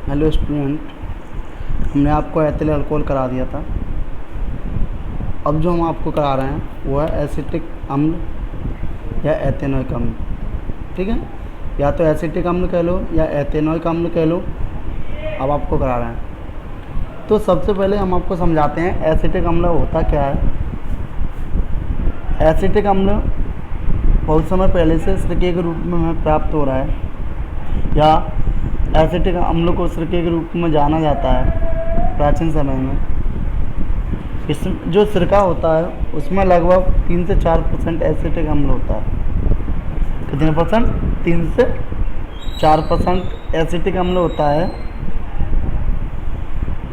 Hello student, हमने आपको ethyl alcohol करा दिया था। अब जो हम आपको करा रहे हैं वो है एसिटिक अम्ल या एथेनॉइक अम्ल। ठीक है, या तो एसिटिक अम्ल कह लो या एथेनॉइक अम्ल कह लो। अब आपको करा रहे हैं तो सबसे पहले हम आपको समझाते हैं एसिटिक अम्ल होता क्या है। एसिटिक अम्ल बहुत समय पहले से सिरके के रूप में हमें प्राप्त हो रहा है, या एसिटिक अम्ल को सिरके के रूप में जाना जाता है प्राचीन समय में। इस जो सिरका होता है उसमें लगभग 3 से 4% एसिटिक अम्ल होता है। कितने परसेंट? 3 से 4% एसिटिक अम्ल होता है।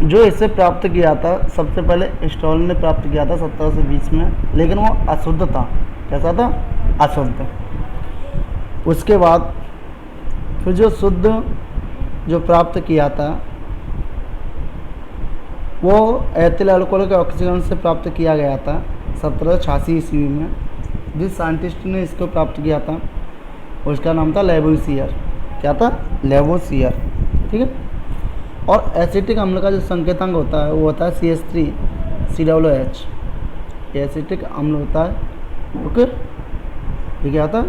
जो इसे प्राप्त किया था सबसे पहले स्टॉल ने प्राप्त किया था 1720 में, लेकिन वो अशुद्ध था। कैसा था? अशुद्ध। उसके बाद फिर जो शुद्ध जो प्राप्त किया था वो एथिल अल्कोहल के ऑक्सीकरण से प्राप्त किया गया था 1786 ईस्वी में। जिस साइंटिस्ट ने इसको प्राप्त किया था उसका नाम था लेवोसियर। क्या था? लेवोसियर। ठीक है। और एसिटिक अम्ल का जो संकेतांक होता है वो होता है CH3COOH। एसिटिक अम्ल होता है। ओके, ये क्या होता है?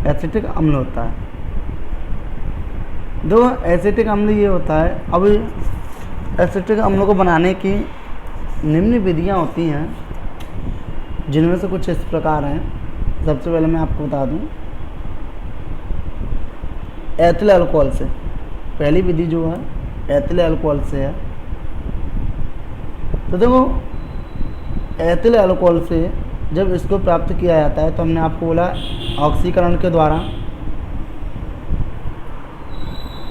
एसिटिक अम्ल होता है। दो एसिटिक अम्ल ये होता है। अब एसिटिक अम्लों को बनाने की निम्न विधियां होती हैं, जिनमें से कुछ इस प्रकार हैं। सबसे पहले मैं आपको बता दूं, एथिल अल्कोहल से पहली विधि जो है एथिल अल्कोहल से है। तो देखो, एथिल अल्कोहल से जब इसको प्राप्त किया जाता है तो हमने आपको बोला ऑक्सीकरण के द्वारा।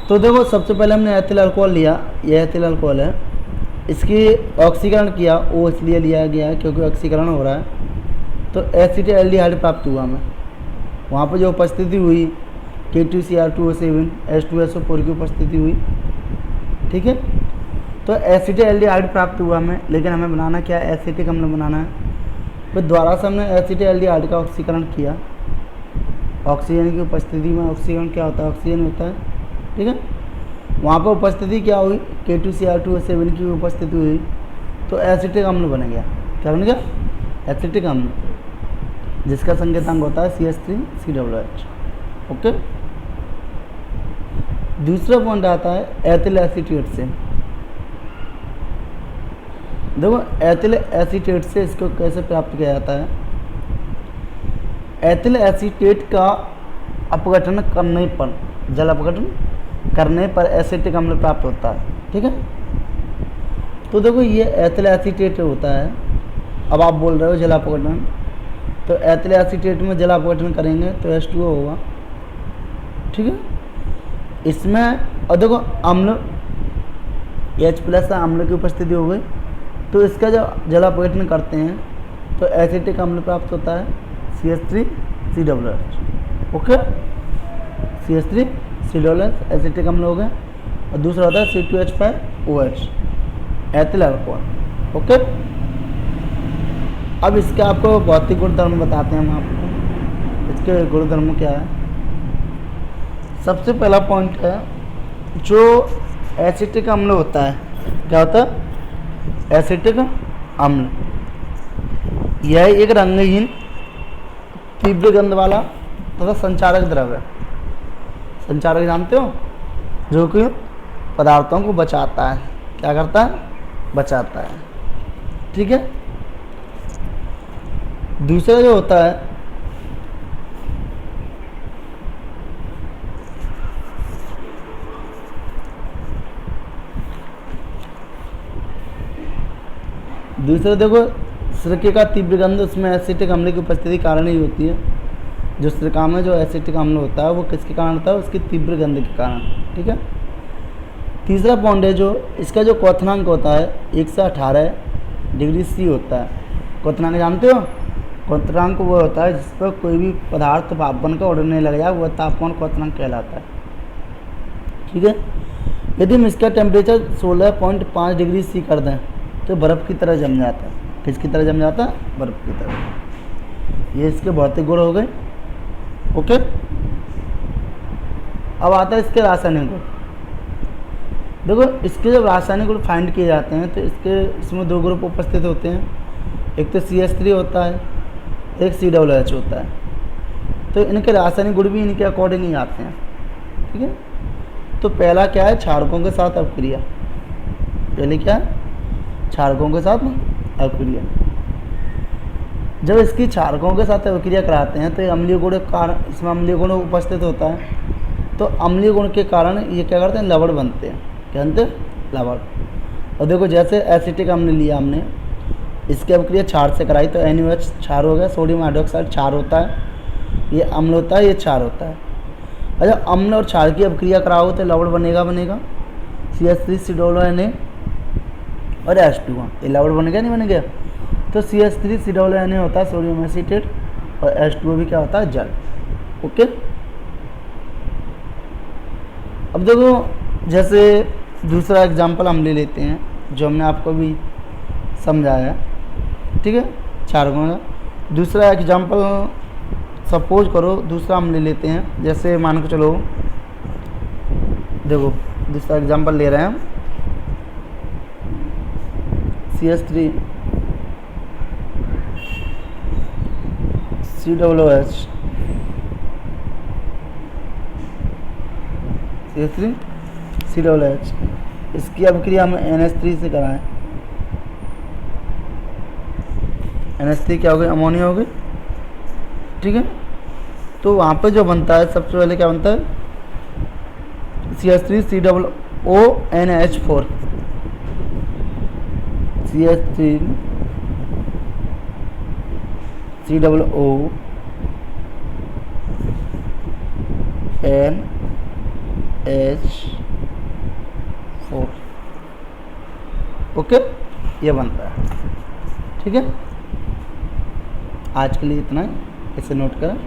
तो देखो, सबसे पहले हमने एथिल अल्कोहल लिया, यह एथिल अल्कोहल है। इसकी ऑक्सीकरण किया, वो इसलिए लिया गया है क्योंकि ऑक्सीकरण हो रहा है तो एसिटाल्डिहाइड प्राप्त हुआ हमें। वहाँ पर जो उपस्थिति हुई K2Cr2O7 H2SO4 की उपस्थिति हुई। ठीक है, तो एसिटाल्डिहाइड प्राप्त हुआ हमें, लेकिन हमें बनाना क्या है? एसिटिक अम्ल बनाना है। फिर दोबारा से हमने एसिटाल्डिहाइड का ऑक्सीकरण किया। ऑक्सीजन की उपस्थिति में ऑक्सीजन क्या होता है? ऑक्सीजन होता है। ठीक है, वहाँ पर उपस्थिति क्या हुई? K2Cr2O7 की उपस्थिति हुई तो एसिटिक अम्ल बन गया। क्या बन गया? एसिटिक अम्ल, जिसका संकेतांक होता है CH3COOH। ओके, दूसरा पॉइंट आता है एथिल एसीटेट से। देखो, एथिल एसीटेट से इसको कैसे प्राप्त किया जाता है। एथिल एसीटेट का अपघटन करने पर, जल अपघटन करने पर एसिटिक अम्ल प्राप्त होता है। ठीक है, तो देखो ये एथिल एसीटेट होता है। अब आप बोल रहे हो जल अपघटन, तो एथिल एसीटेट में जल अपघटन करेंगे तो H2O होगा। ठीक है, इसमें और देखो अम्ल H+ अम्ल की उपस्थिति हो गई तो इसका जब जल अपघटन करते हैं तो एसिटिक अम्ल प्राप्त होता है CH3COOH। ओके, CH3COOH एसिटिक अम्ल हो गए। और दूसरा होता है C2H5OH एथिल अल्कोहल। ओके, अब इसके आपको भौतिक गुणधर्म बताते हैं हम आपको। इसके गुणधर्म क्या है? सबसे पहला पॉइंट है, जो एसिटिक अम्ल होता है, क्या होता है? एसिटिक अम्ल यह एक रंगहीन, तीव्र गंध वाला तथा संचारक द्रव्य है। संचारक जानते हो? जो कि पदार्थों को बचाता है। क्या करता है? बचाता है। ठीक है, दूसरा जो होता है देखो, सिरके का तीव्र गंध, उसमें एसिटिक अम्ल की उपस्थिति कारण ही होती है। जो सिरका में जो एसिटिक अम्ल होता है वो किसके कारण होता है? उसकी तीव्र गंध के कारण। ठीक है, तीसरा पॉइंट है, जो इसका जो क्वथनांक होता है 1 से 18 डिग्री C होता है। क्वथनांक जानते हो? क्वथनांक वो होता है जिस पर कोई भी पदार्थ भाप बनकर उड़ने लग जाए, वह तापमान क्वथनांक कहलाता है। ठीक है, यदि हम इसका टेम्परेचर 16.5 डिग्री C कर दें तो बर्फ़ की तरह जम जाता है। किसकी तरह जम जाता है? बर्फ़ की तरह। ये इसके भौतिक गुण हो गए। ओके, अब आता है इसके रासायनिक गुण। देखो इसके जब रासायनिक गुण फाइंड किए जाते हैं तो इसमें 2 ग्रुप उपस्थित होते हैं, एक तो CH3 होता है, एक COOH होता है। तो इनके रासायनिक गुण भी इनके अकॉर्डिंग ही आते हैं, ठीक है। तो पहला क्या है, क्षारकों के साथ अपक्रिया। पहले क्या है, क्षारकों के साथ अपक्रिया। जब इसकी क्षारकों के साथ अपक्रिया कराते हैं तो ये अम्लीय गुण कारण, इसमें अम्लीय गुण उपस्थित होता है। तो अम्लीय गुण के कारण ये क्या करते हैं, लवण बनते हैं। क्या बनते हैं, लवण। और देखो जैसे एसिटिक अम्ल लिया हमने, इसकी अपक्रिया क्षार से कराई तो NaOH क्षार हो गया, सोडियम हाइड्रोक्साइड क्षार होता है, ये अम्ल होता है, ये क्षार होता है। अच्छा, अम्ल और क्षार की अपक्रिया कराओ तो लवण बनेगा CH3 COONA और H2O, ये लवण बन गया नहीं बन गया। तो CH3 COONA होता है सोडियम एसीटेट और H2O भी क्या होता है, जल। ओके, अब देखो जैसे दूसरा एग्जाम्पल हम ले लेते हैं जो हमने आपको भी समझाया, ठीक है, क्षारकों का। दूसरा एग्जाम्पल सपोज करो, दूसरा हम ले लेते हैं, जैसे मान के चलो, देखो दूसरा एग्जाम्पल ले रहे हैं हम, CH3 COOH, CH3 COOH, इसकी अपक्रिया हमें NH3 से कराएं। NH3 क्या हो गई, अमोनिया हो गई, ठीक है। तो वहाँ पे जो बनता है सबसे पहले क्या बनता है, CH3 COONH4, CH3 COONH4, okay, ये बनता है, ठीक है। आज के लिए इतना ही, इसे नोट करें।